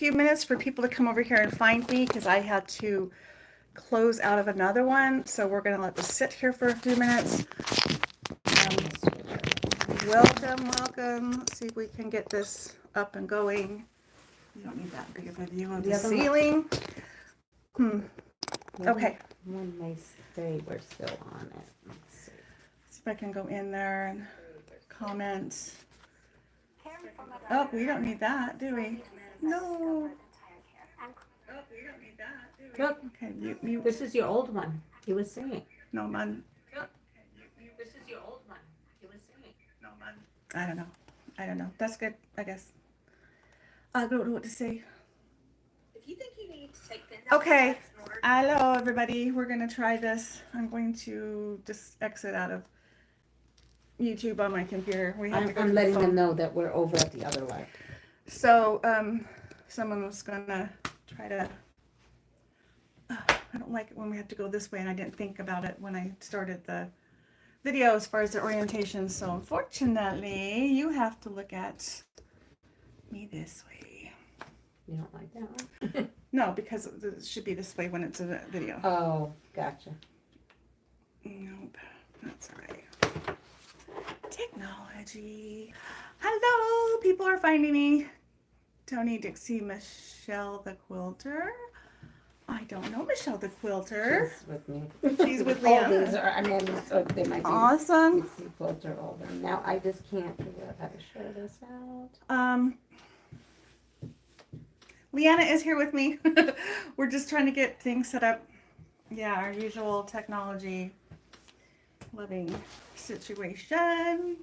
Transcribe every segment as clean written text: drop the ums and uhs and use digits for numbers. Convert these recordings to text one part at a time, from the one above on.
few minutes for people to come over here and find me because I had to close out of another one. So we're going to let this sit here for a few minutes. Welcome, welcome. Let's see if we can get this up and going. You don't need that big of a view of the ceiling. Okay. One may say we're still on it. Let's see. See if I can go in there and comment. Oh, we don't need that, do we? No. Oh, we don't need that, do we? Look, okay, you. This is your old one. He was singing. No, man. This is your old one. He was singing. No, man. I don't know. That's good, I guess. I don't know what to say. If you think you need to take things Okay. Hello, everybody. We're going to try this. I'm going to just exit out of YouTube on my computer. We have to go I'm to the letting phone. them know that we're over at the other live. So, someone was going to try to... I don't like it when we have to go this way, and I didn't think about it when I started the video as far as the orientation. So, unfortunately, you have to look at me this way. You don't like that one? No, because it should be this way when it's a video. Oh, gotcha. Nope, that's all right. Technology. Hello, people are finding me. Tony, Dixie, Michelle the Quilter. I don't know Michelle the Quilter. She's with me. She's with All Leanna. these are, I mean, so they might be. Awesome. Dixie Quilter, all of them. Now I just can't figure out how to share this out. Leanna is here with me. We're just trying to get things set up. Yeah, our usual technology living situation.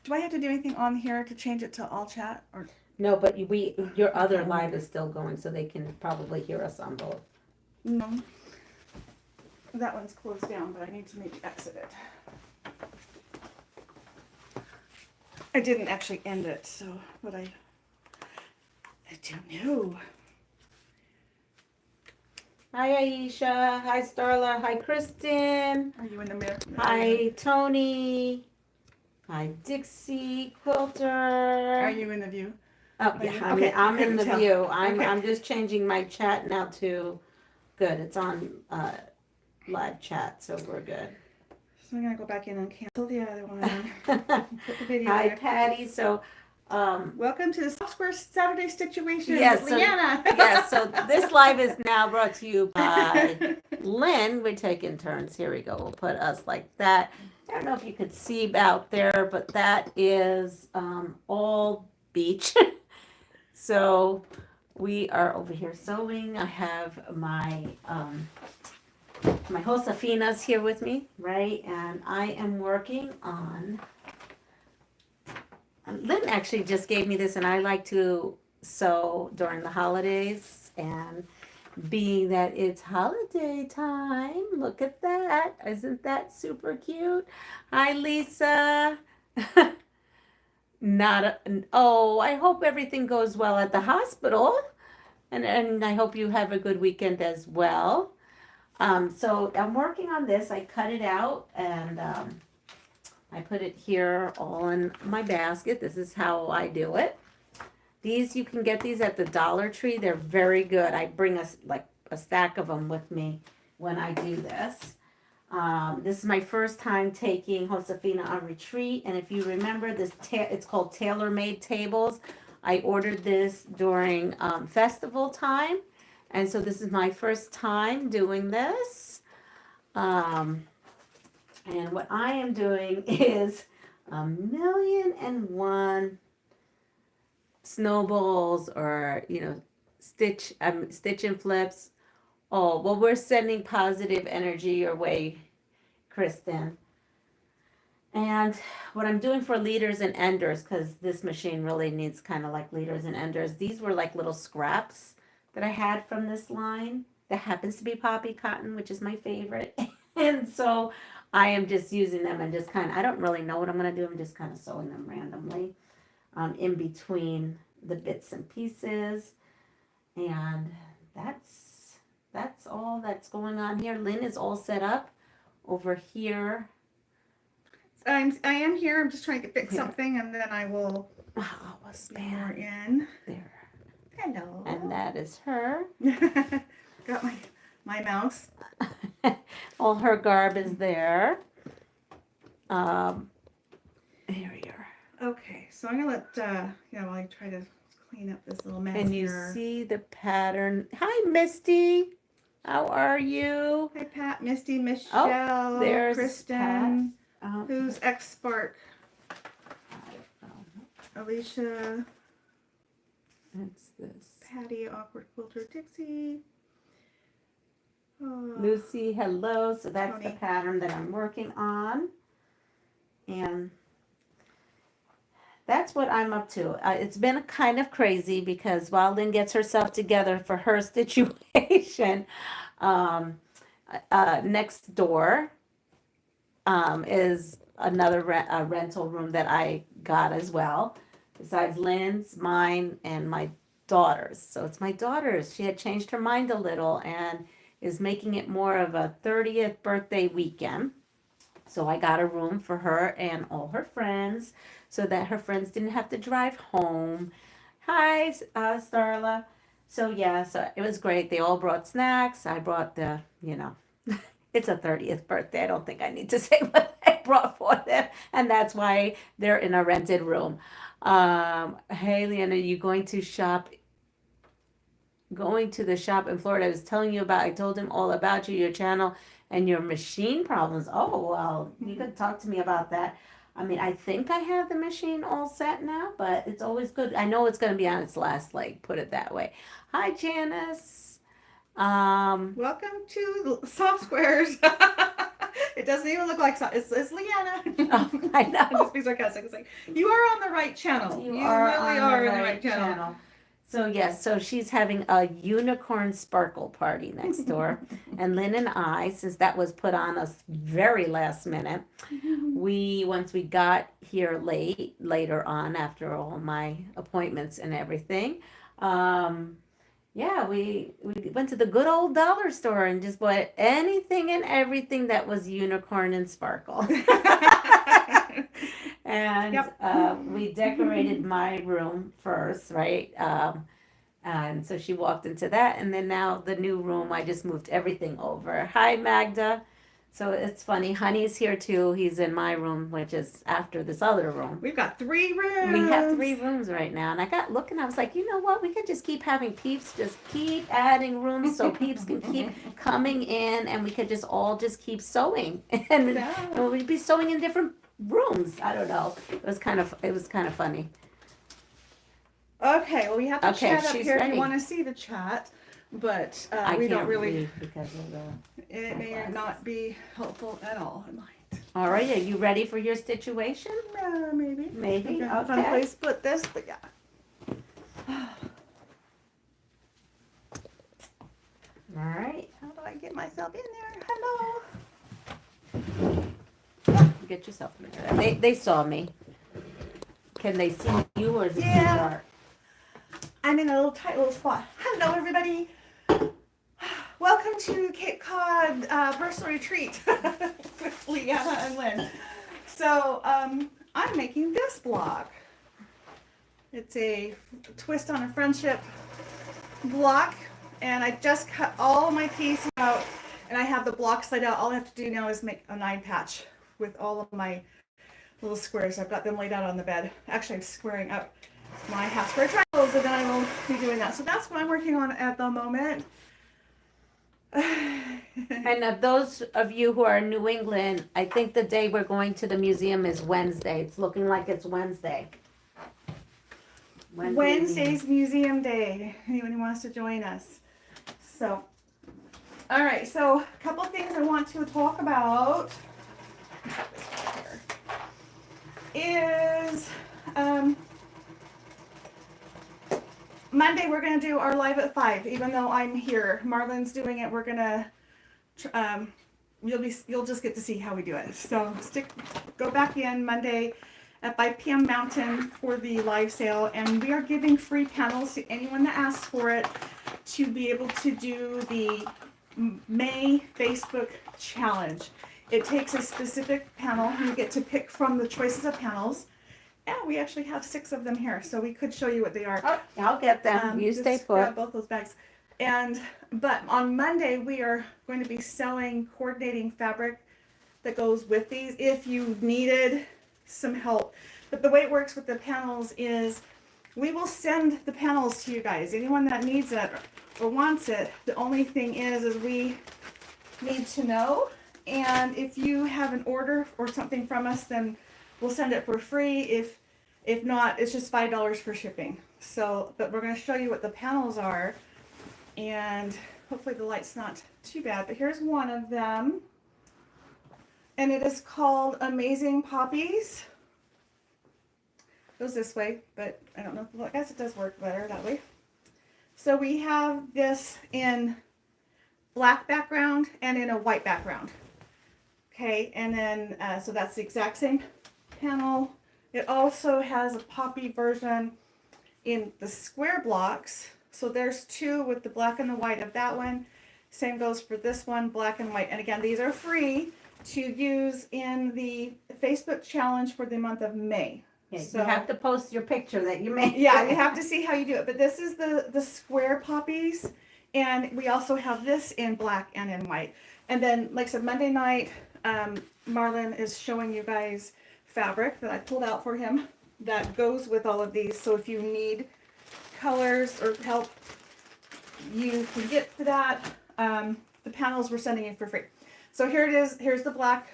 Do I have to do anything on here to change it to all chat or? No, but your other live is still going, so they can probably hear us on both. No. That one's closed down, but I need to maybe exit it. I didn't actually end it, so, but I don't know. Hi Aisha, hi Starla, hi Kristen, Are you in the mirror? hi Tony, hi Dixie Quilter. Are you in the view? Oh yeah, Okay, I'm in couldn't the tell. view. Okay. I'm just changing my chat now to good. It's on live chat, so we're good. So I'm gonna go back in and cancel the other one. Put the video Hi there. Patty. So Welcome to the Squares Saturday Stitch-uation Yes, with so- Leanna. yes, so this live is now brought to you by Lynne. We're taking turns. Here we go. We'll put us like that. I don't know if you could see out there, but that is all beach. So we are over here sewing. I have my my Josefinas here with me, right? And I am working on. Lynn actually just gave me this, and I like to sew during the holidays. And being that it's holiday time, look at that. Isn't that super cute? Hi, Lisa. I hope everything goes well at the hospital. And I hope you have a good weekend as well. So I'm working on this. I cut it out and I put it here all in my basket. This is how I do it. These, you can get these at the Dollar Tree. They're very good. I bring a stack of them with me when I do this. This is my first time taking Josefina on retreat. And if you remember this, it's called Tailor Made Tables. I ordered this during festival time. And so this is my first time doing this. And what I am doing is 1,000,001 snowballs or, stitch and flips. Oh, well, we're sending positive energy your way, Kristen. And what I'm doing for leaders and enders, because this machine really needs kind of like leaders and enders, these were like little scraps that I had from this line that happens to be poppy cotton, which is my favorite. And so I am just using them and just kind of, I don't really know what I'm going to do. I'm just kind of sewing them randomly in between the bits and pieces. And that's all that's going on here. Lynn is all set up over here. I am here. I'm just trying to fix something, and then I will Oh, a More span in. there. Hello. And that is her. Got my mouse. All her garb is there. Here we are. Okay, so I'm gonna let while I try to clean up this little mess Can you here. see the pattern? Hi, Misty. How are you? Hi, Pat, Misty, Michelle, there's Kristen, Pat. who's X-Spark, I don't know. Alicia, It's this. Patty, Awkward Quilter, Dixie. Lucy, hello. So that's the Tony. pattern that I'm working on. And that's what I'm up to. It's been kind of crazy because while Lynn gets herself together for her situation, next door is another rental room that I got as well, besides Lynn's, mine, and my daughter's. So it's my daughter's. She had changed her mind a little and is making it more of a 30th birthday weekend. So I got a room for her and all her friends so that her friends didn't have to drive home. Hi, Starla. So yeah, so it was great. They all brought snacks. I brought it's a 30th birthday. I don't think I need to say what I brought for them. And that's why they're in a rented room. Hey, Lynne, are you going to the shop in Florida? I told him all about you, your channel, and your machine problems. Oh, well, you could talk to me about that. I mean, I think I have the machine all set now, but it's always good. I know it's going to be on its last leg, put it that way. Hi, Janice. Welcome to Soft Squares. It doesn't even look like it's Leanna. Oh, I know. Just be sarcastic. It's like, you are on the right channel. You really are in the right channel. So yes, so she's having a unicorn sparkle party next door. And Lynn and I, since that was put on us very last minute, once we got here later on after all my appointments and everything, we went to the good old dollar store and just bought anything and everything that was unicorn and sparkle. And we decorated my room first, right? And so she walked into that, and then now the new room, I just moved everything over. Hi, Magda. So it's funny, Honey's here too. He's in my room, which is after this other room. We've got 3 rooms. We have 3 rooms right now. And I got looking, I was like, you know what? We could just keep having peeps, just keep adding rooms so peeps can keep coming in, and we could just all just keep sewing. And we'd be sewing in different rooms. I don't know. It was kind of funny. Okay, well, we have to chat up here ready. if you want to see the chat, but I we can't don't really. read because of the. It may not be helpful at all. It might. All right, are you ready for your situation? Maybe. Maybe. Okay. Fun place to put this, but yeah. All right. How do I get myself in there? Hello. Get yourself in there. They saw me. Can they see you, or is it too dark? I'm in a little tight little spot. Hello, everybody. Welcome to Cape Cod personal retreat with Leanna and Lynn. So I'm making this block. It's a twist on a friendship block, and I just cut all my pieces out, and I have the blocks laid out. All I have to do now is make a 9 patch with all of my little squares. I've got them laid out on the bed. Actually, I'm squaring up my half square triangles, and then I will be doing that. So that's what I'm working on at the moment. And of those of you who are in New England, I think the day we're going to the museum is Wednesday. It's looking like it's Wednesday. Wednesday's museum day. Anyone who wants to join us. So, all right. So, a couple things I want to talk about is Monday we're going to do our live at 5. Even though I'm here, Marlon's doing it. We're gonna you'll just get to see how we do it. So go back in Monday at 5 p.m. Mountain for the live sale, and we are giving free panels to anyone that asks for it to be able to do the May Facebook challenge. It takes a specific panel. You get to pick from the choices of panels, Yeah, we actually have 6 of them here, so we could show you what they are. Oh, I'll get them. You Just stay grab put. both those bags. But on Monday we are going to be selling coordinating fabric that goes with these if you needed some help. But the way it works with the panels is we will send the panels to you guys. Anyone that needs it or wants it, the only thing is we need to know. And if you have an order or something from us, then we'll send it for free. If not, it's just $5 for shipping. So, but we're going to show you what the panels are, and hopefully the light's not too bad. But here's one of them, and it is called Amazing Poppies. Goes this way, but I don't know. Well, I guess it does work better that way. So we have this in black background and in a white background. Okay, and then so that's the exact same panel. It also has a poppy version in the square blocks. So there's 2 with the black and the white of that one. Same goes for this one, black and white. And again, these are free to use in the Facebook challenge for the month of May. Yeah, So you have to post your picture that you made. yeah, you have to see how you do it. But this is the square poppies, and we also have this in black and in white. And then, like I said, Monday night, Marlon is showing you guys fabric that I pulled out for him that goes with all of these. So if you need colors or help, you can get to that. The panels we're sending you for free. So here it is. Here's the black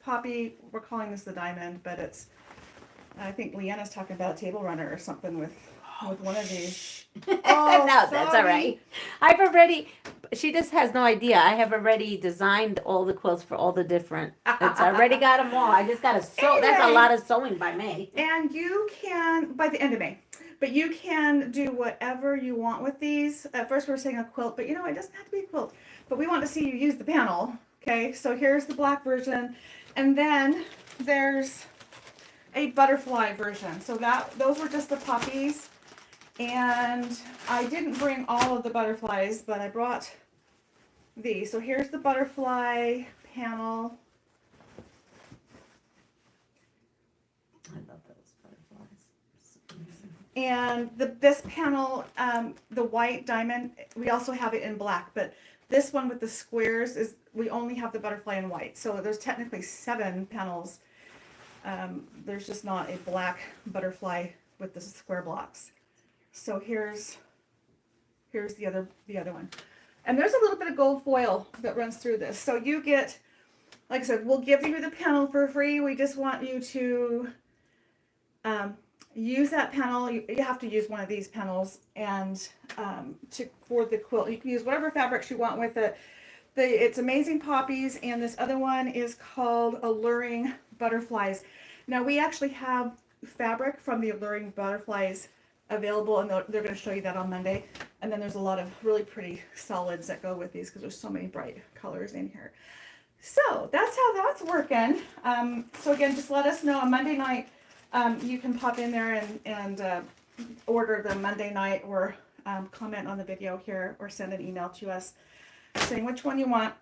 poppy. We're calling this the diamond, but it's, I think Leanna's talking about a table runner or something with one of these. Oh, No, that's all sorry. right. I've already. She just has no idea. I have already designed all the quilts for all the different. It's already got them all. I just got to sew. That's a Anyway. lot of sewing by May. And you can, by the end of May, but you can do whatever you want with these. At first we were saying a quilt, but you know, it doesn't have to be a quilt. But we want to see you use the panel. Okay, so here's the black version. And then there's a butterfly version. So those were just the poppies. And I didn't bring all of the butterflies, but I brought these. So here's the butterfly panel. I love those butterflies. And this panel, the white diamond, we also have it in black, but this one with the squares is, we only have the butterfly in white. So there's technically 7 panels. There's just not a black butterfly with the square blocks. So here's the other one. And there's a little bit of gold foil that runs through this. So you get, like I said, we'll give you the panel for free. We just want you to use that panel. You have to use one of these panels, and for the quilt, you can use whatever fabrics you want with it. It's Amazing Poppies, and this other one is called Alluring Butterflies. Now we actually have fabric from the Alluring Butterflies available, and they're going to show you that on Monday. And then there's a lot of really pretty solids that go with these because there's so many bright colors in here. So that's how that's working. So again, just let us know on Monday night. You can pop in there and order them Monday night, or comment on the video here, or send an email to us saying which one you want.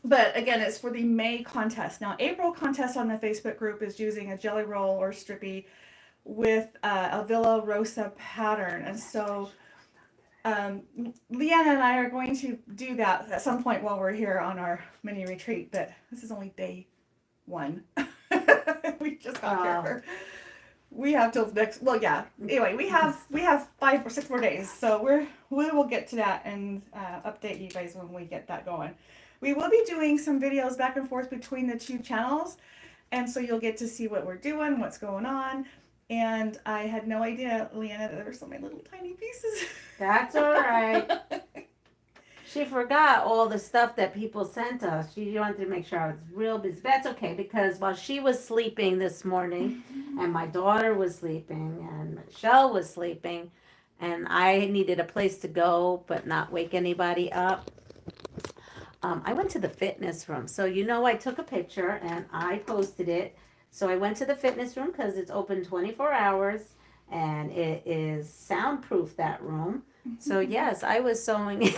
But again, it's for the May contest. Now, April contest on the Facebook group is using a jelly roll or strippy with a Villa Rosa pattern. And so Leanna and I are going to do that at some point while we're here on our mini retreat, but this is only day 1. We just got here. We have till next, well, yeah. Anyway, we have 5 or 6 more days, so we will get to that and update you guys when we get that going. We will be doing some videos back and forth between the 2 channels, and so you'll get to see what we're doing, what's going on. And I had no idea, Leanna, that there were so many little tiny pieces. That's all right. She forgot all the stuff that people sent us. She wanted to make sure I was real busy. That's okay, because while she was sleeping this morning, and my daughter was sleeping, and Michelle was sleeping, and I needed a place to go but not wake anybody up, I went to the fitness room. So I took a picture and I posted it. So I went to the fitness room because it's open 24 hours and it is soundproof, that room. So yes, I was sewing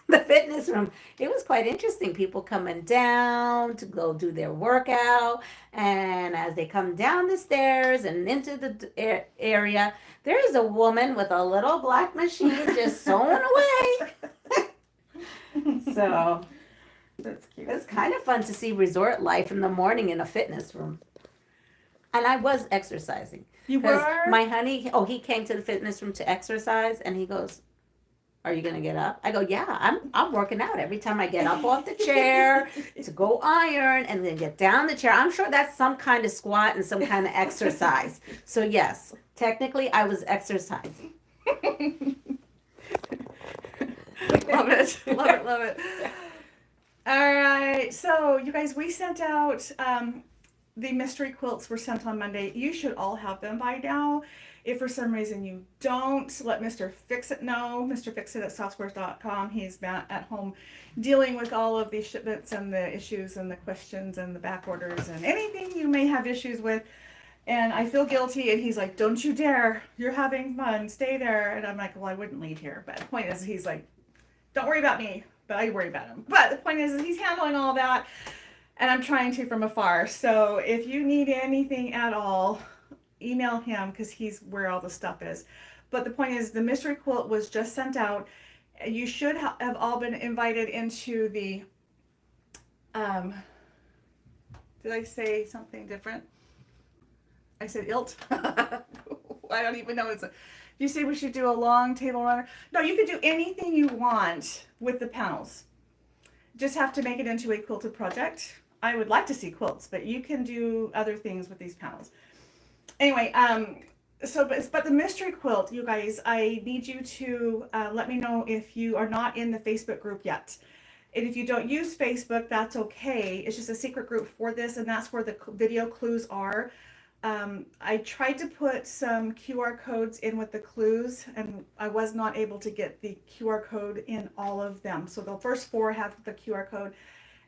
the fitness room, it was quite interesting. People coming down to go do their workout, and as they come down the stairs and into the area, there is a woman with a little black machine just sewing away. So That's cute. it's kind of fun to see resort life in the morning in a fitness room. And I was exercising. You Because were? my honey, he came to the fitness room to exercise, and he goes, "Are you gonna get up?" I go, "Yeah, I'm working out every time I get up off the chair to go iron and then get down the chair." I'm sure that's some kind of squat and some kind of exercise. So yes, technically I was exercising. Love it. Love it. Love it. All right. So, you guys, we sent out the mystery quilts were sent on Monday. You should all have them by now. If for some reason you don't, let Mr. Fix-It know. Mr. Fix-It at softsquares.com. He's been at home dealing with all of the shipments and the issues and the questions and the back orders and anything you may have issues with. And I feel guilty, and he's like, "Don't you dare. You're having fun. Stay there." And I'm like, "Well, I wouldn't leave here." But the point is, he's like, "Don't worry about me." But I worry about him. But the point is he's handling all that, and I'm trying to from afar. So if you need anything at all, email him because he's where all the stuff is. But the point is the mystery quilt was just sent out. You should have all been invited into the, did I say something different? I said ilt. I don't even know. You say we should do a long table runner? No, you can do anything you want with the panels. Just have to make it into a quilted project. I would like to see quilts, but you can do other things with these panels. Anyway, but the mystery quilt, you guys, I need you to let me know if you are not in the Facebook group yet. And if you don't use Facebook, that's okay. It's just a secret group for this, and that's where the video clues are. I tried to put some QR codes in with the clues, and I was not able to get the QR code in all of them. So the first 4 have the QR code,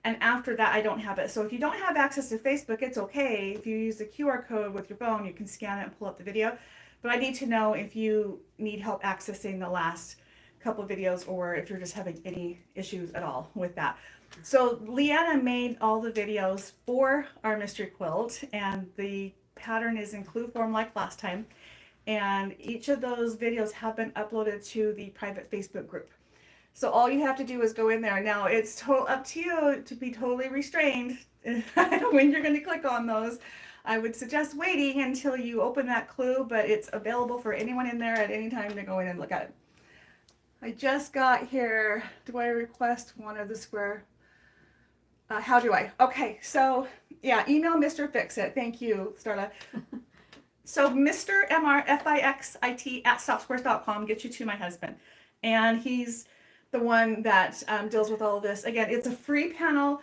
and after that I don't have it. So if you don't have access to Facebook, it's okay. If you use the QR code with your phone, you can scan it and pull up the video. But I need to know if you need help accessing the last couple of videos, or if you're just having any issues at all with that. So Leanna made all the videos for our mystery quilt, and the pattern is in clue form like last time, and each of those videos have been uploaded to the private Facebook group. So all you have to do is go in there. Now it's up to you to be totally restrained when you're going to click on those. I would suggest waiting until you open that clue, but it's available for anyone in there at any time to go in and look at it. I just got here. Do I request one of the square? How do I? Okay, so yeah, email Mr. Fix-It. Thank you, Starla. So Mr. MRFIXIT at softsquares.com gets you to my husband. And he's the one that deals with all of this. Again, it's a free panel.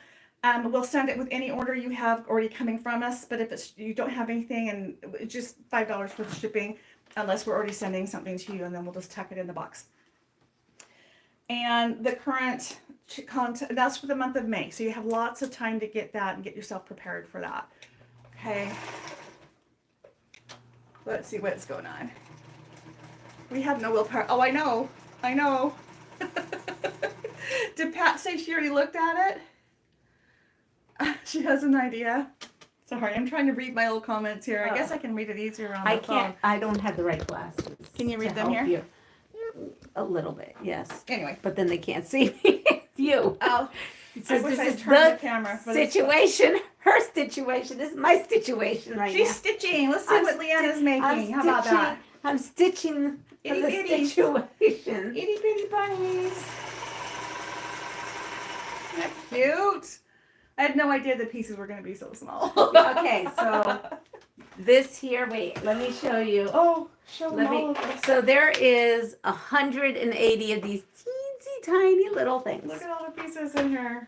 We'll send it with any order you have already coming from us. But if you don't have anything, and it's just $5 worth of shipping, unless we're already sending something to you, and then we'll just tuck it in the box. And the current content, that's for the month of May. So you have lots of time to get that and get yourself prepared for that. Okay. Let's see what's going on. We have no willpower. Oh, I know. I know. Did Pat say she already looked at it? She has an idea. Sorry, I'm trying to read my old comments here. I guess I can read it easier on the phone. I don't have the right glasses. Can you read to them help here? you. A little bit, yes. Anyway. But then they can't see me. You. Oh, It I says wish this I is turned the the camera. But it's- situation. Her situation. This is my situation right She's now. stitching. Let's see I'm what Leanna's sti- making. I'm How about stitching- that? I'm stitching for Itty the bitties. situation. Itty bitty bunnies. That's cute. I had no idea the pieces were going to be so small. Okay, so this here, wait, let me show you. Oh, show them Let all me. of us. So there is 180 of these teensy tiny little things. Look at all the pieces in here.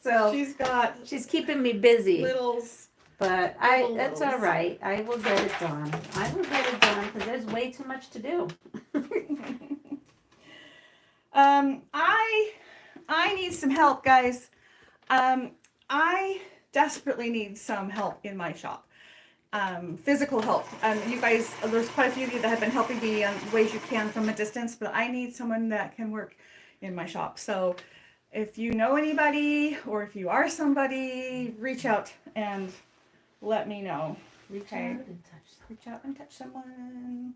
So She's got she's keeping me busy, littles. but little that's littles. all right. I will get it done. I will get it done because there's way too much to do. I need some help, guys. I desperately need some help in my shop. Physical help. You guys, there's quite a few of you that have been helping me in ways you can from a distance, but I need someone that can work in my shop. So if you know anybody or if you are somebody, reach out and let me know. Okay. Reach out and touch someone.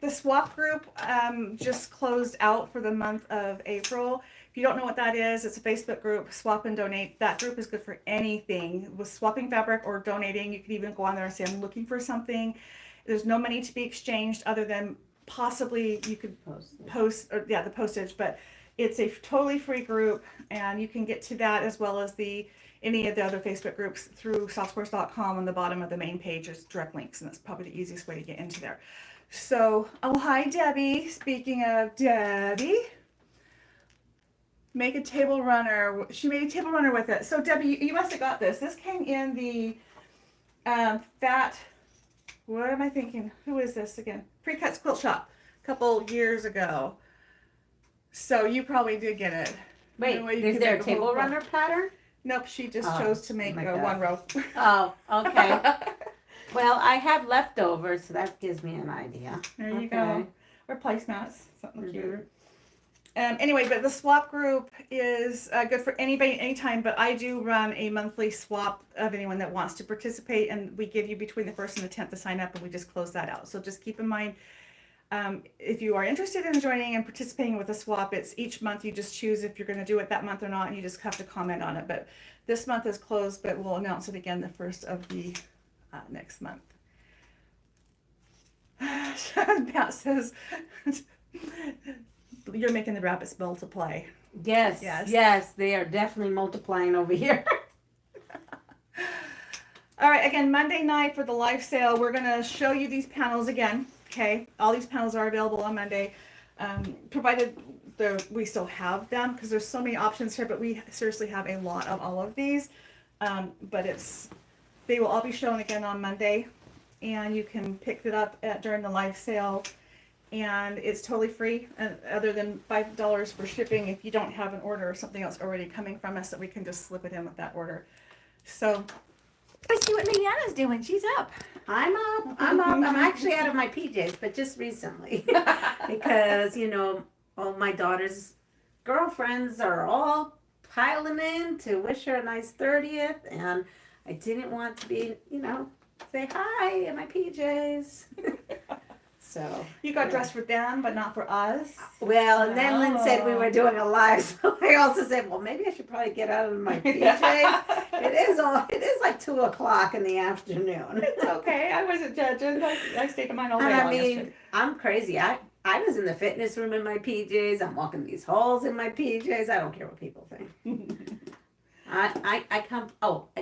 The swap group just closed out for the month of April. If you don't know what that is, it's a Facebook group, Swap and Donate. That group is good for anything with swapping fabric or donating. You could even go on there and say, I'm looking for something. There's no money to be exchanged other than possibly you could post, or the postage, but it's a totally free group, and you can get to that as well as any of the other Facebook groups through softsquares.com. On the bottom of the main page is direct links, and that's probably the easiest way to get into there. So, oh, hi, Debbie. Speaking of Debbie, make a table runner. She made a table runner with it. So, Debbie, you must have got this. This came in the what am I thinking? Who is this again? Pre-Cuts Quilt Shop a couple years ago. So, you probably did get it. Wait, is there a table runner pattern? Nope, she just chose to make one row. Oh, okay. Well, I have leftovers, so that gives me an idea. There you go. Or placemats, something cute. Anyway, but the swap group is good for anybody, anytime, but I do run a monthly swap of anyone that wants to participate, and we give you between the 1st and the 10th to sign up, and we just close that out. So just keep in mind, if you are interested in joining and participating with a swap, it's each month you just choose if you're going to do it that month or not, and you just have to comment on it. But this month is closed, but we'll announce it again the 1st of the next month. Pat says, you're making the rabbits multiply. Yes, they are definitely multiplying over here. All right, again, Monday night for the live sale, we're going to show you these panels again. Okay, all these panels are available on Monday, provided we still have them, because there's so many options here, but we seriously have a lot of all of these. But they will all be shown again on Monday, and you can pick it up during the live sale, and it's totally free, other than $5 for shipping if you don't have an order or something else already coming from us that we can just slip it in with that order. So let's see what Leanna's doing. She's up. I'm up. I'm actually out of my PJs, but just recently. Because, all my daughter's girlfriends are all piling in to wish her a nice 30th. And I didn't want to be, say hi in my PJs. So you got dressed for them, but not for us. Well, and then Lynn said we were doing a live, so I also said, well, maybe I should probably get out of my PJs. It is like 2:00 in the afternoon. It's okay. I wasn't judging. I stayed in mine all day long yesterday. I'm crazy. I was in the fitness room in my PJs. I'm walking these halls in my PJs. I don't care what people think. I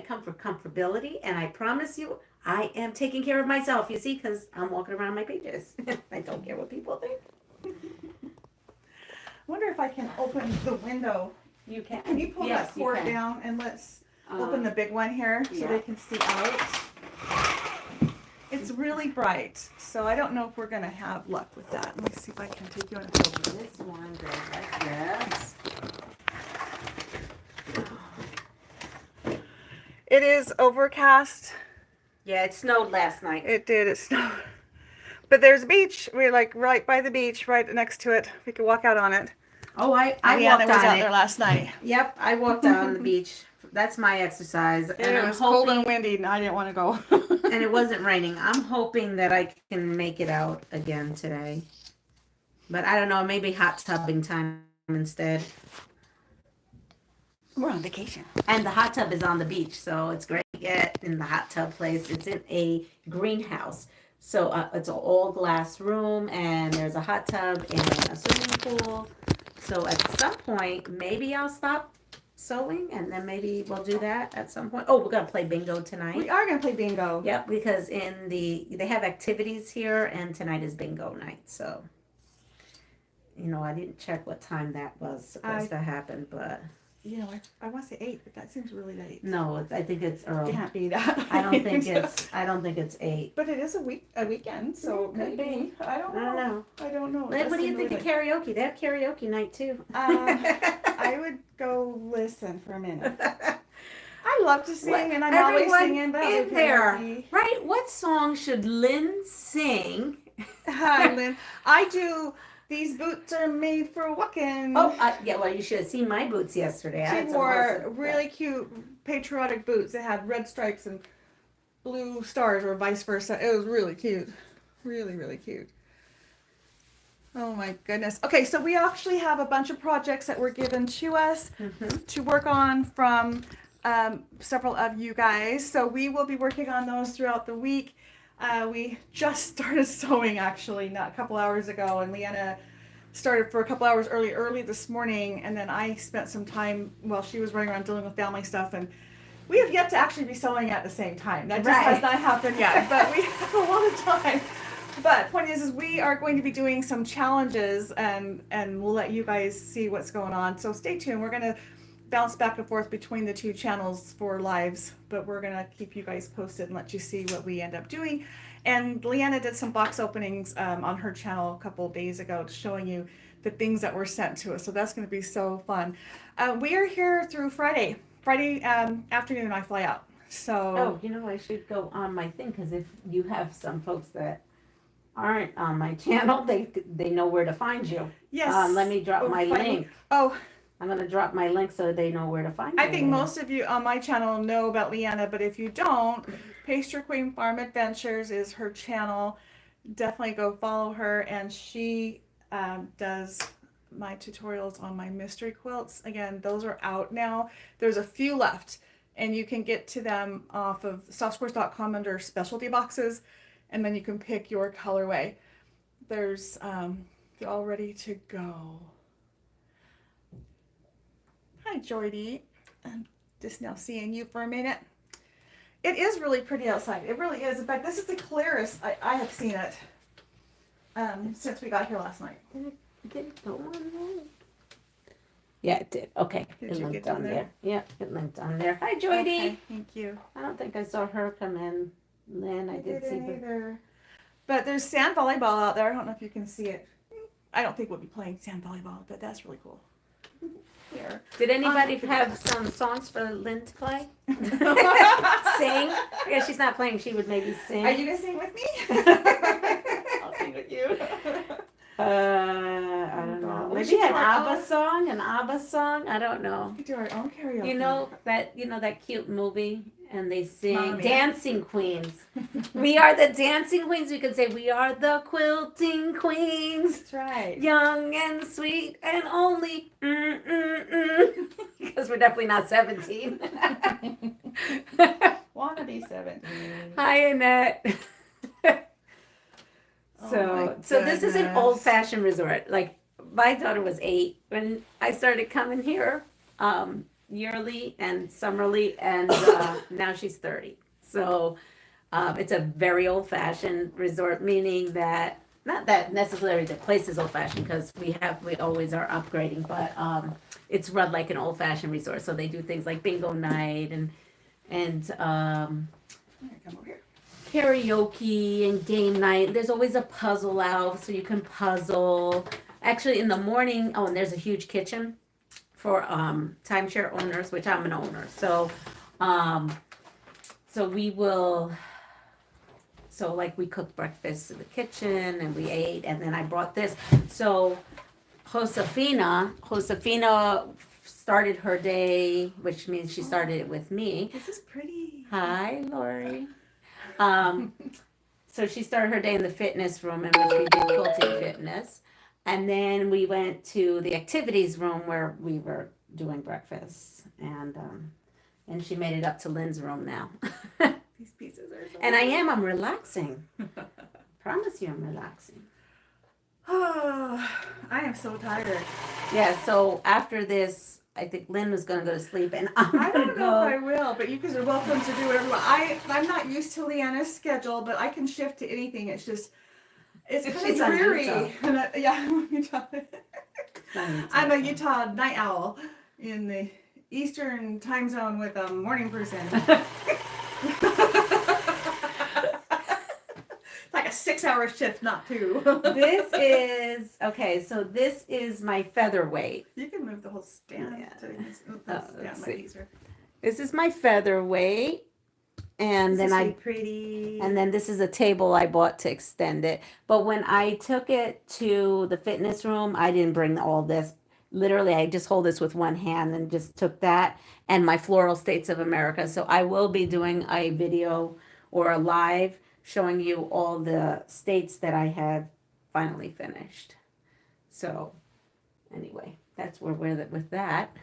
come for comfortability, and I promise you, I am taking care of myself, you see, because I'm walking around my pages. I don't care what people think. I wonder if I can open the window. You can. Can you pull that cord down, and let's open the big one here so they can see out. It's really bright, so I don't know if we're going to have luck with that. Let me see if I can take you on a photo. This one goes like this. It is overcast. Yeah, it snowed last night. It did. It snowed. But there's a beach. We're like right by the beach, right next to it. We could walk out on it. Oh, I walked was out there last night. Yep, I walked out on the beach. That's my exercise. And it was cold and windy, and I didn't want to go. And it wasn't raining. I'm hoping that I can make it out again today. But I don't know, maybe hot tubbing time instead. We're on vacation. And the hot tub is on the beach, so it's great to get in the hot tub place. It's in a greenhouse. So it's an all glass room, and there's a hot tub and a swimming pool. So at some point, maybe I'll stop sewing, and then maybe we'll do that at some point. Oh, we're going to play bingo tonight. We are going to play bingo. Yep, because they have activities here, and tonight is bingo night. So, I didn't check what time that was supposed to happen, but... I want to say 8, but that seems really late. No, I think it's early. It can't be that. I don't think it's 8. But it is a weekend, so maybe. I don't know. What do you think of karaoke? They have karaoke night too. I would go listen for a minute. I love to sing, and I'm always singing. But in there, right? What song should Lynn sing? Hi, Lynn. I do These boots are made for walking. Oh, yeah. Well, you should have seen my boots yesterday. I She had some wore awesome- really cute patriotic boots that had red stripes and blue stars, or vice versa. It was really cute. Really, really cute. Oh my goodness. Okay, so we actually have a bunch of projects that were given to us to work on from several of you guys. So we will be working on those throughout the week. We just started sewing actually not a couple hours ago, and Leanna started for a couple hours early this morning, and then I spent some time while she was running around dealing with family stuff, and we have yet to actually be sewing at the same time. That just has not happened yet, but we have a lot of time. But point is we are going to be doing some challenges, and we'll let you guys see what's going on. So stay tuned. We're going to bounce back and forth between the two channels for lives, but we're going to keep you guys posted and let you see what we end up doing. And Leanna did some box openings on her channel a couple of days ago, showing you the things that were sent to us. So that's going to be so fun. We are here through Friday. Friday afternoon, I fly out. So I should go on my thing, because if you have some folks that aren't on my channel, they know where to find you. yes, Let me drop my link. Oh, I'm gonna drop my link so they know where to find you. I think most of you on my channel know about Leanna, but if you don't, Pastry Queen Farm Adventures is her channel. Definitely go follow her, and she does my tutorials on my mystery quilts. Again, those are out now. There's a few left, and you can get to them off of softsquares.com under specialty boxes, and then you can pick your colorway. There's they're all ready to go. Hi, Jordy. I'm just now seeing you for a minute. It is really pretty outside. It really is. In fact, this is the clearest I have seen it since we got here last night. Did it go on there? Yeah, it did. Okay. Did it you linked get on on there? Yeah, it linked on there. Hi, Joydy. Okay, thank you. I don't think I saw her come in. Lynn, I did see her. Either. But there's sand volleyball out there. I don't know if you can see it. I don't think we'll be playing sand volleyball, but that's really cool. Here. Did anybody have some songs for Lynn to play? Sing? I guess she's not playing. She would maybe sing. Are you gonna sing with me? I'll sing with you. I don't know. We Maybe should do an our ABBA song. An ABBA song. I don't know. We could do our own karaoke. You know that cute movie, and they sing Mamma Mia. Dancing Queens. We are the dancing queens. We could say we are the quilting queens. That's right. Young and sweet and only because we're definitely not 17. Wanna be 17. Hi, Annette. So this is an goodness. old-fashioned resort. Like, my daughter was 8 when I started coming here yearly and summerly, and now she's 30. So it's a very old-fashioned resort, meaning that not that necessarily the place is old-fashioned, because we always are upgrading, but it's run like an old-fashioned resort. So they do things like bingo night and Come over here. karaoke and game night. There's always a puzzle out, so you can puzzle. Actually, in the morning, and there's a huge kitchen for timeshare owners, which I'm an owner. So we cooked breakfast in the kitchen and we ate, and then I brought this. So Josefina started her day, which means she started it with me. This is pretty. Hi, Lori. So she started her day in the fitness room, in which we did quilting fitness. And then we went to the activities room where we were doing breakfast. And she made it up to Lynn's room now. These pieces are so And I'm relaxing. Promise you I'm relaxing. Oh, I am so tired. Yeah, so after this, I think Lynn was going to go to sleep, and I'm I going to don't know if I go. will, but you guys are welcome to do whatever. I'm not used to Leanna's schedule, but I can shift to anything. It's just, it's kind She's of on dreary. Utah. And I'm Utah. I'm a Utah night owl in the Eastern time zone with a morning person. It's like a 6-hour shift, not 2. This is my featherweight. You can move the whole stand. Yeah. So you can move Oh, the stand let's much see. easier. This is my featherweight. And This then is I really pretty. and then this is a table I bought to extend it. But when I took it to the fitness room, I didn't bring all this. Literally, I just hold this with one hand and just took that and my floral states of America. So I will be doing a video or a live showing you all the states that I have finally finished. So anyway, that's where we're with that.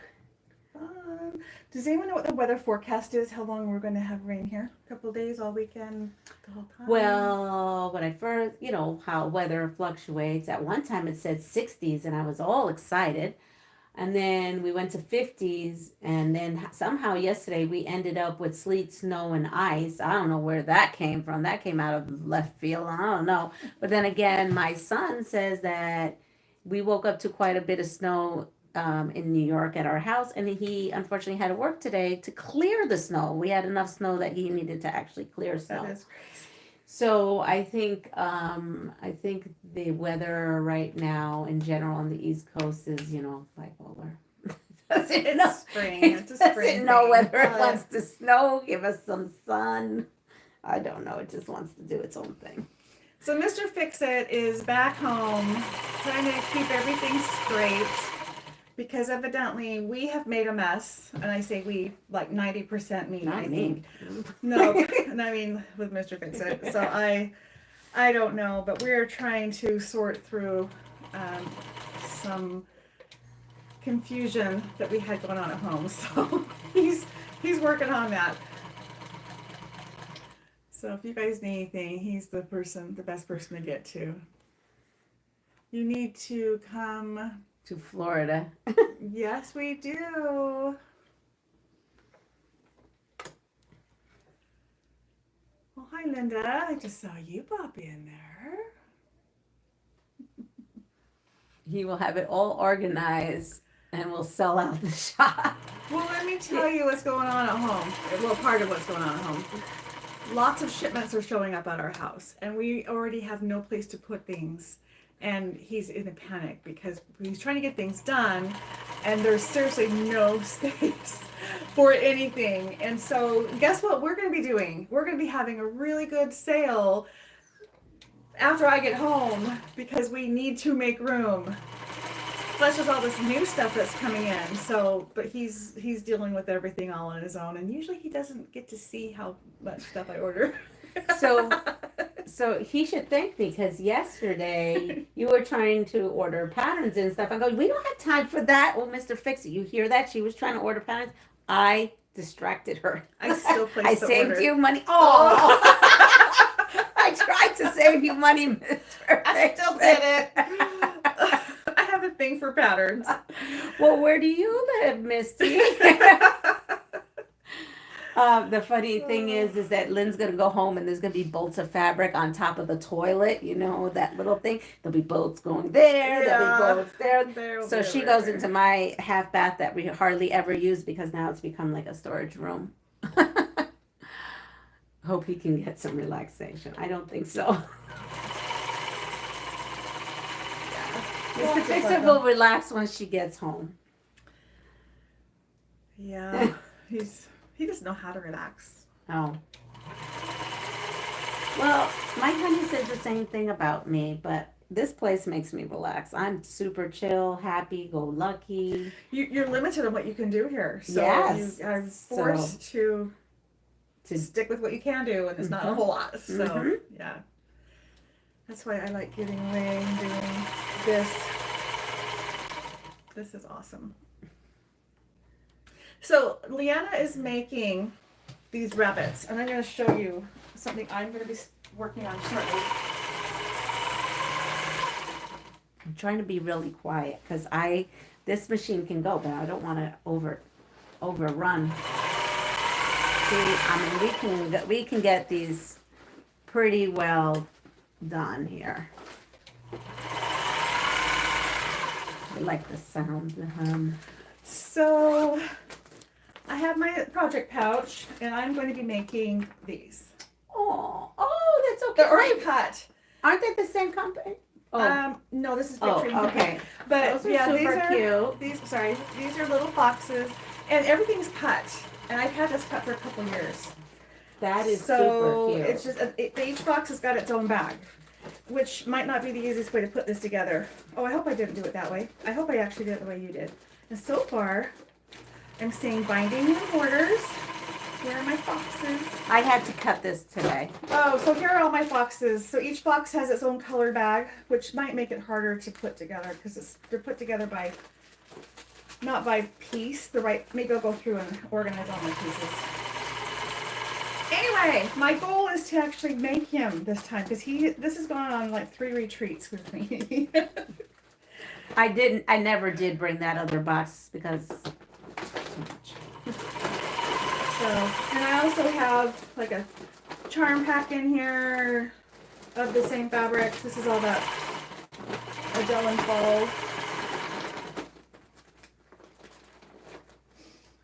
Does anyone know what the weather forecast is? How long we're going to have rain here? A couple of days, all weekend, the whole time? Well, when I first, how weather fluctuates. At one time it said 60s and I was all excited. And then we went to 50s. And then somehow yesterday we ended up with sleet, snow, and ice. I don't know where that came from. That came out of left field. I don't know. But then again, my son says that we woke up to quite a bit of snow in New York at our house, and he unfortunately had to work today to clear the snow. We had enough snow that he needed to actually clear snow. That is crazy. So I think the weather right now in general on the East Coast is bipolar. It's spring. It's a spring Doesn't know thing. whether it wants to snow, give us some sun. I don't know. It just wants to do its own thing. So Mr. Fix-It is back home trying to keep everything straight because evidently we have made a mess. And I say we, like 90% me, Not I me. think. No, and I mean with Mr. Fix-It. So I don't know, but we're trying to sort through some confusion that we had going on at home. So he's working on that. So if you guys need anything, he's the best person to get to. You need to come. To Florida. Yes, we do. Well, hi, Linda. I just saw you pop in there. He will have it all organized and will sell out the shop. Well, let me tell you what's going on at home. Well, part of what's going on at home. Lots of shipments are showing up at our house, and we already have no place to put things. And he's in a panic because he's trying to get things done, and there's seriously no space for anything. And so, guess what we're going to be doing? We're going to be having a really good sale after I get home because we need to make room. Plus, there's all this new stuff that's coming in. So, but he's dealing with everything all on his own, and usually he doesn't get to see how much stuff I order. So he should thank me because yesterday you were trying to order patterns and stuff. I go, we don't have time for that. Oh, Mr. Fix-It, you hear that? She was trying to order patterns. I distracted her. I still placed I the saved order. you money. Oh, I tried to save you money, Mr. I still did it. I have a thing for patterns. Well, where do you live, Misty? The funny thing is that Lynn's gonna go home and there's gonna be bolts of fabric on top of the toilet. You know that little thing. There'll be bolts going there. There'll be bolts there. So she goes into my half bath that we hardly ever use because now it's become like a storage room. Hope he can get some relaxation. I don't think so. Mr. Fix-It will relax once she gets home. Yeah, he doesn't know how to relax. Oh. Well, my honey says the same thing about me, but this place makes me relax. I'm super chill, happy, go lucky. You're limited on what you can do here, so Yes. you are forced to stick with what you can do, and it's not a whole lot. So yeah, that's why I like getting away and doing this. This is awesome. So Leanna is making these rabbits, and I'm going to show you something I'm going to be working on shortly. I'm trying to be really quiet because this machine can go, but I don't want to overrun. See, I mean, we can get these pretty well done here. I like the sound, the hum. So I have my project pouch, and I'm going to be making these. Oh, that's okay. They're already cut. Aren't they the same company? Oh, No, this is picturing. okay. But Those are yeah, super cute. These are little foxes, and everything's cut. And I've had this cut for a couple years. That is so super cute. it's just each box has got its own bag, which might not be the easiest way to put this together. Oh, I hope I didn't do it that way. I hope I actually did it the way you did. And so far, I'm seeing binding and borders. Where are my boxes? I had to cut this today. Oh, so here are all my boxes. So each box has its own color bag, which might make it harder to put together because they're put together by, not by piece, maybe I'll go through and organize all my pieces. Anyway, my goal is to actually make him this time because this has gone on like 3 retreats with me. I never did bring that other box because too much. So, and I also have like a charm pack in here of the same fabrics. This is all that Adele and Fall.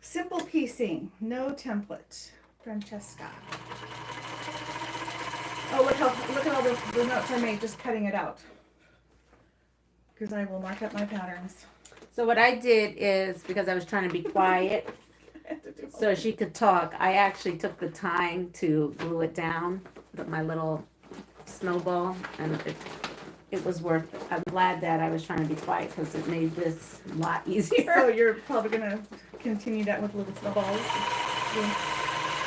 Simple piecing, no template. Francesca. Oh, look at all the notes I made just cutting it out. Because I will mark up my patterns. So what I did is, because I was trying to be quiet so she could talk, I actually took the time to glue it down with my little snowball, and it was worth it. I'm glad that I was trying to be quiet because it made this a lot easier. So you're probably gonna continue that with little snowballs.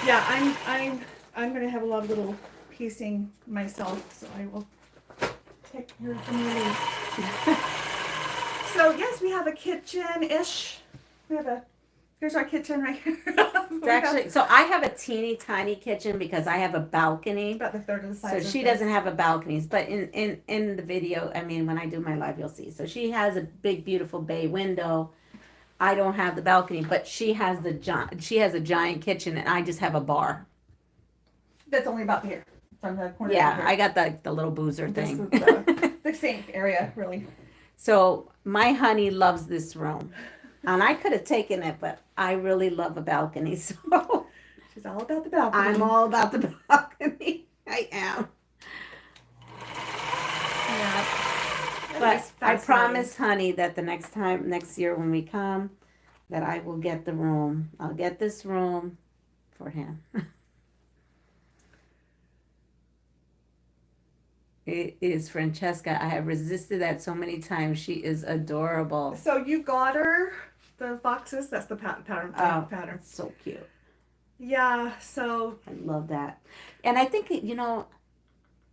Yeah, I'm gonna have a lot of little piecing myself, so I will take care of some of these. So yes, we have a kitchen-ish. Here's our kitchen right here. It's actually, so I have a teeny tiny kitchen because I have a balcony. About the third of the size. So of she this. doesn't have a balconies, but in the video, I mean, when I do my live, you'll see. So she has a big, beautiful bay window. I don't have the balcony, but she has a giant kitchen, and I just have a bar. That's only about here, from the corner. Yeah, here. I got the little boozer thing. This is the sink area, really. So my honey loves this room, and I could have taken it, but I really love a balcony, so She's all about the balcony. I'm all about the balcony. I am. Yeah. But I promise, honey, that the next year when we come, that I will get the room. I'll get this room for him. It is Francesca. I have resisted that so many times. She is adorable. So you got her the boxes. That's the pattern. Oh, Pattern. it's so cute. Yeah. So I love that. And I think,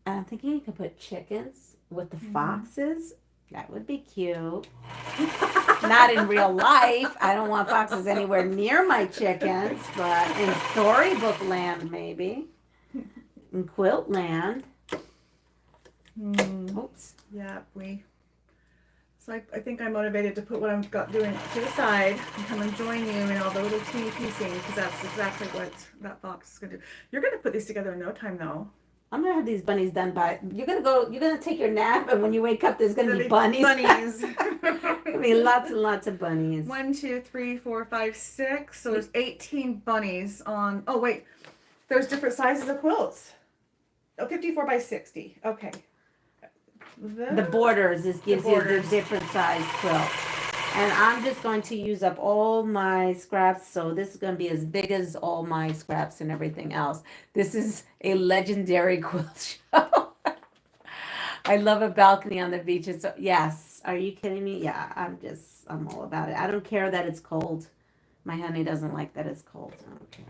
I'm thinking you could put chickens with the foxes. That would be cute. Not in real life. I don't want foxes anywhere near my chickens, but in storybook land, maybe. In quilt land. Oops. yeah, So I think I'm motivated to put what I'm doing to the side and come and join you in all the little teeny piecing because that's exactly what that box is gonna do. You're gonna put these together in no time, though. I'm gonna have these bunnies done by. You're gonna take your nap, and when you wake up, there's gonna be bunnies. Bunnies. I mean, lots and lots of bunnies. 1, 2, 3, 4, 5, 6. So there's 18 bunnies on. Oh wait, there's different sizes of quilts. Oh, 54 by 60. Okay. The borders gives you the borders. different size quilt. And I'm just going to use up all my scraps. So this is going to be as big as all my scraps and everything else. This is a legendary quilt show. I love a balcony on the beaches. So yes. Are you kidding me? Yeah, I'm all about it. I don't care that it's cold. My honey doesn't like that it's cold. I don't care.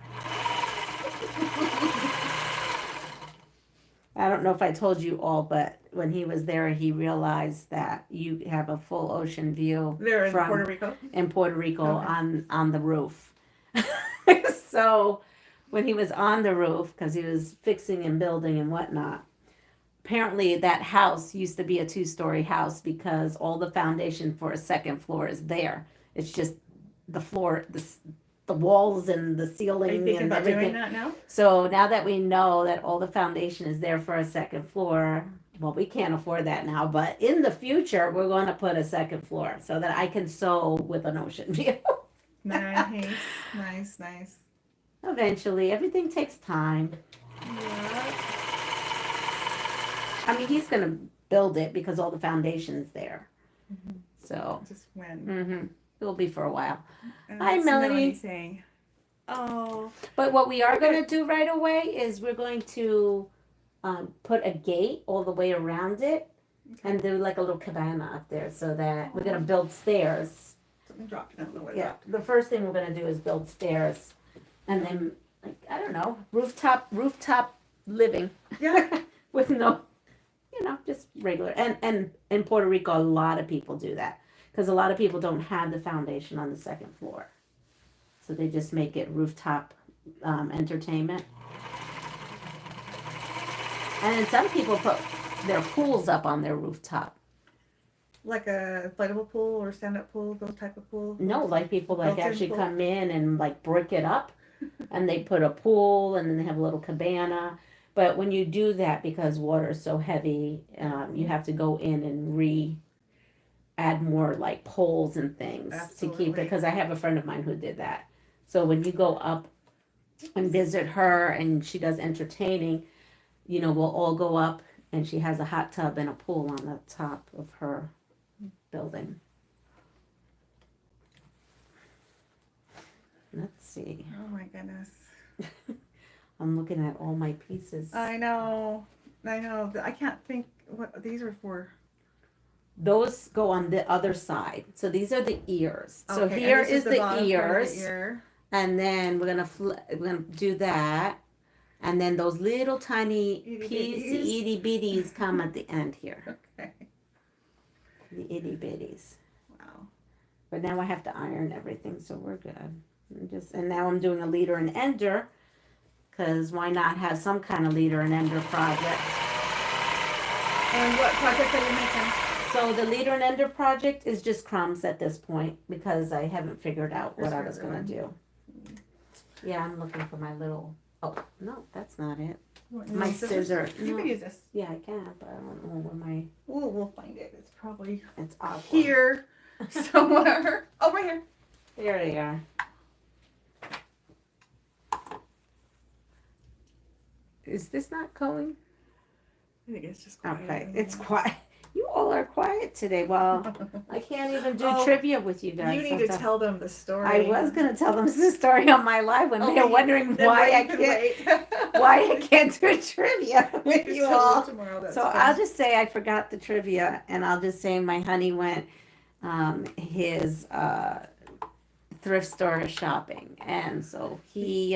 I don't know if I told you all, but when he was there, he realized that you have a full ocean view. They're in from Puerto Rico. In Puerto Rico, Okay. on the roof. So when he was on the roof, because he was fixing and building and whatnot, apparently that house used to be a 2-story house because all the foundation for a second floor is there. It's just the floor, the walls and the Are you ceiling thinking and about everything. doing that now? So now that we know that all the foundation is there for a second floor, well, we can't afford that now, but in the future, we're going to put a second floor so that I can sew with an ocean view. Nice. Eventually, everything takes time. Yeah. I mean, he's going to build it because all the foundation's there. So, Just when. it will be for a while. And Hi, what's Melanie. saying? Oh, But what we are gonna do right away is we're going to put a gate all the way around it and do like a little cabana up there so that we're gonna build stairs. something dropped. I don't know what Yeah, dropped. the first thing we're gonna do is build stairs and then, like, I don't know, rooftop living Yeah. with no, just regular. And in Puerto Rico, a lot of people do that because a lot of people don't have the foundation on the second floor. So they just make it rooftop entertainment. And then some people put their pools up on their rooftop. Like a inflatable pool or stand-up pool, those type of pool. No, like people like Built-in actually pool? come in and like brick it up and they put a pool and then they have a little cabana. But when you do that, because water is so heavy, you have to go in and add more like poles and things to keep it. Absolutely. Because I have a friend of mine who did that. So when you go up and visit her and she does entertaining, we'll all go up and she has a hot tub and a pool on the top of her building. Let's see. Oh my goodness. I'm looking at all my pieces. I know. I can't think what these are for. Those go on the other side. So these are the ears. So Okay, and here this is the the bottom part of ears, the ear. and then we're gonna do that, and then those little tiny Itty itty bitties come at the end here. Okay. The itty bitties. Wow. But now I have to iron everything, so we're good. And now I'm doing a leader and ender, because why not have some kind of leader and ender project? And what project are you making? So the leader and ender project is just crumbs at this point because I haven't figured out what Just I was regular gonna do. Yeah, I'm looking for my little. Oh no, that's not it. My scissor. You No. can use this. Yeah, I can, but I don't know where my. We'll find it. It's probably It's awkward. here somewhere. Oh, right here. There they are. Is this not going? I think it's just quiet. Okay, it's quiet. You all are quiet today. Well, I can't even do Oh, trivia with you guys. You need to tell them the story. I was gonna tell them the story on my live when they're wondering Then why I you can can't wait. why I can't do trivia with you Tell them all. tomorrow, that's So fine. I'll just say I forgot the trivia, and I'll just say my honey went his thrift store shopping, and so he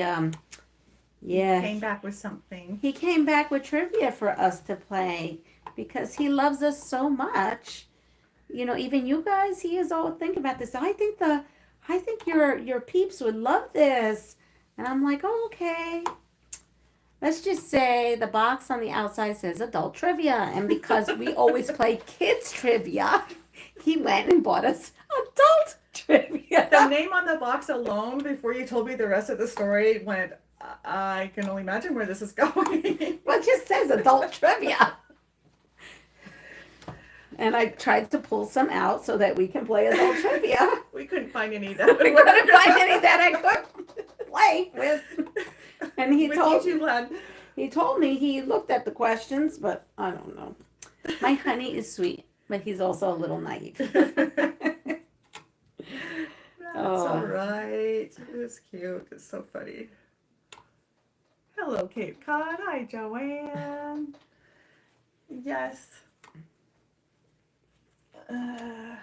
came back with something. he came back with trivia for us to play because he loves us so much. Even you guys, he is all thinking about this. I think your peeps would love this. And I'm like, oh, okay. Let's just say the box on the outside says adult trivia. And because we always play kids trivia, he went and bought us adult trivia. The name on the box alone, before you told me the rest of the story, went, I can only imagine where this is going. Well, it just says adult trivia. And I tried to pull some out so that we can play adult trivia. We couldn't find any that We couldn't find any that I could play with. And he with told YouTube Land. He told me he looked at the questions, but I don't know. My honey is sweet, but he's also a little naive. That's Oh. all right. It's cute. It's so funny. Hello, Cape Cod. Hi, Joanne. Yes. I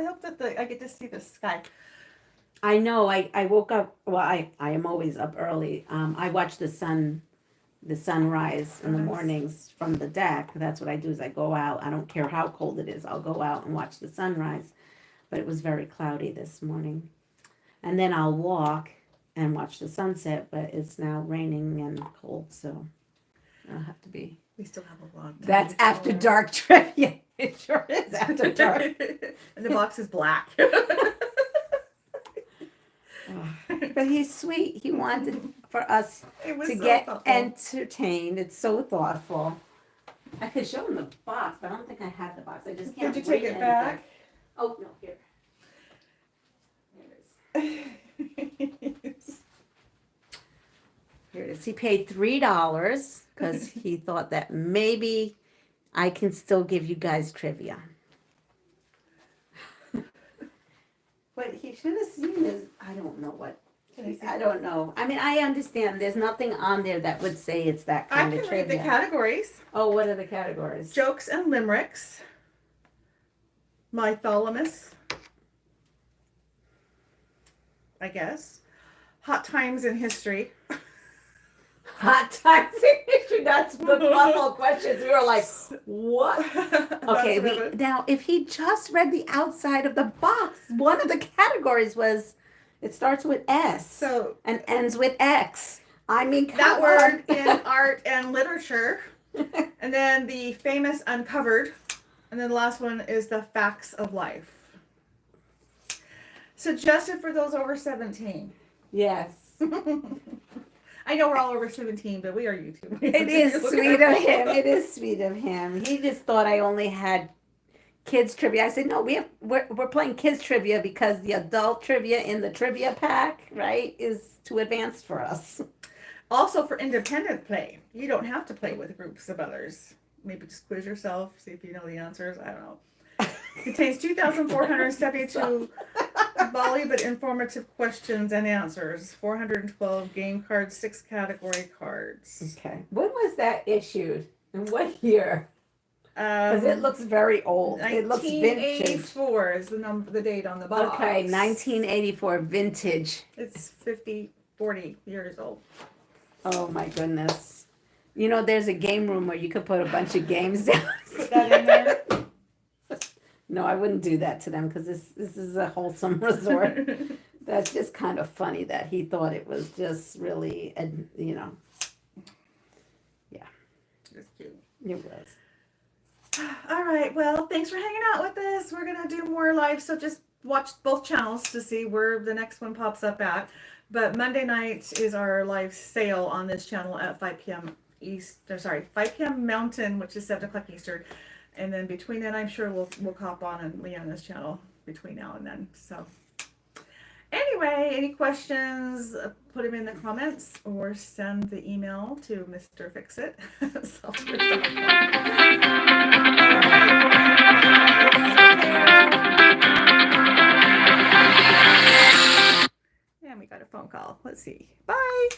hope that I get to see the sky. I know. I woke up. Well, I am always up early. I watch the sunrise in the Nice. mornings from the deck. That's what I do. Is I go out. I don't care how cold it is. I'll go out and watch the sunrise. But it was very cloudy this morning, and then I'll walk and watch the sunset. But it's now raining and cold, so I'll have to be. We still have a long time. That's before. after dark trivia. It sure is after dark. And the box is black. But he's sweet. He wanted for us It was to so get thoughtful. entertained. It's so thoughtful. I could show him the box, but I don't think I have the box. I just can't. Did you take read it anything. back? Oh no, here. Here it is. Here it is. He paid $3 because he thought that maybe I can still give you guys trivia. But he should have seen his. I don't know what Can I see? I don't know. I mean, I understand. There's nothing on there that would say it's that I kind can of read the trivia. categories. Oh, what are the categories? Jokes and limericks. Mytholomus. I guess. Hot times in history. Hot times in history. That's the puzzle questions. We were like, what? Okay, now if he just read the outside of the box, one of the categories was it starts with S So and ends with X. I mean, come that on. word in art and literature. And then the famous uncovered. And then the last one is the facts of life. Suggested for those over 17. Yes. I know we're all over 17, but we are YouTube. It is sweet of him. It is sweet of him. He just thought I only had kids trivia. I said, no, we're playing kids trivia because the adult trivia in the trivia pack, right, is too advanced for us. Also for independent play. You don't have to play with groups of others. Maybe just quiz yourself, see if you know the answers. I don't know. Contains 2,472 volley but informative questions and answers. 412 game cards, 6 category cards. Okay. When was that issued? In what year? Because it looks very old. It looks vintage. 1984 is the date on the box. Okay, 1984 vintage. It's 40 years old. Oh my goodness. You know, there's a game room where you could put a bunch of games down. Put that in there. No, I wouldn't do that to them because this is a wholesome resort. That's just kind of funny that he thought it was just really, you know. Yeah. It's cute. It was. All right. Well, thanks for hanging out with us. We're going to do more live, so just watch both channels to see where the next one pops up at. But Monday night is our live sale on this channel at 5 p.m. 5 p.m. Mountain, which is 7 o'clock Eastern. And then between then, I'm sure we'll hop on Leanna's channel between now and then. So anyway, any questions, put them in the comments or send the email to Mr. Fixit. And we got a phone call. Let's see. Bye.